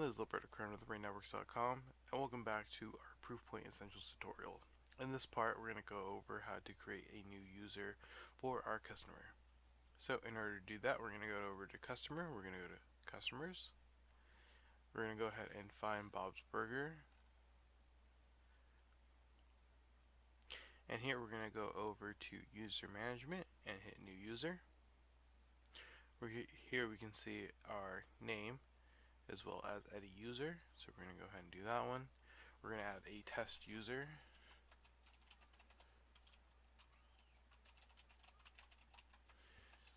this is Alberto with BrainNetworks.com, and welcome back to our Proofpoint Essentials tutorial. In this part, we're going to go over how to create a new user for our customer. So in order to do that, we're going to go over to Customer, we're going to go to Customers, we're going to go ahead and find Bob's Burger, and here we're going to go over to User Management and hit New User. Here we can see our name as well as edit user, so we're going to go ahead and do that one. We're going to add a test user.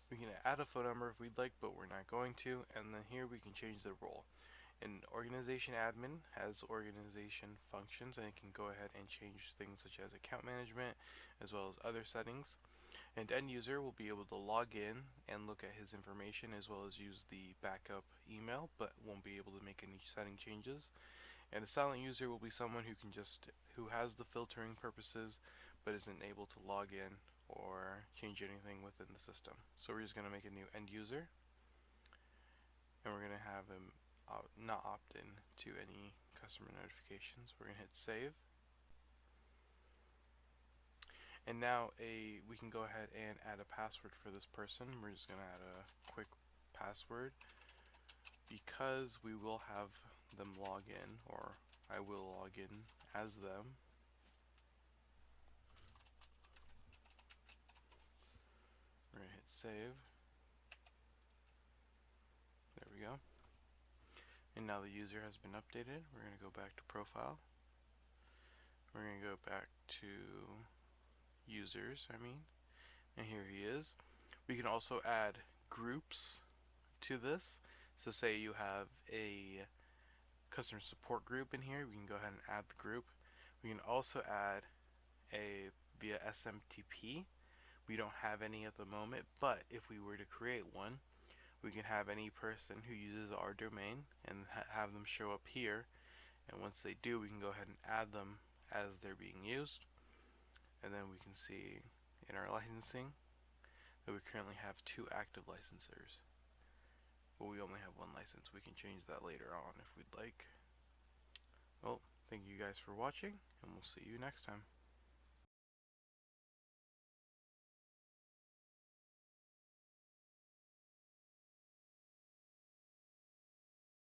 We can add a phone number if we'd like, but we're not going to. And then here we can change the role. An organization admin has organization functions, and it can go ahead and change things such as account management as well as other settings. And end user will be able to log in and look at his information as well as use the backup email, but won't be able to make any setting changes. And a silent user will be someone who has the filtering purposes but isn't able to log in or change anything within the system. So we're just going to make a new end user, and we're going to have him not opt in to any customer notifications. We're going to hit save. And now we can go ahead and add a password for this person. We're just going to add a quick password because we will have them log in, or I will log in as them. We're going to hit save. There we go. And now the user has been updated. We're going to go back to profile. We're going to go back to users, and here he is. We can also add groups to this. So say you have a customer support group in here, we can go ahead and add the group. We can also add via SMTP. We don't have any at the moment, but if we were to create one, we can have any person who uses our domain and have them show up here, and once they do, we can go ahead and add them as they're being used. And then we can see in our licensing that we currently have 2 active licensors, but we only have 1 license. We can change that later on if we'd like. Well, thank you guys for watching, and we'll see you next time.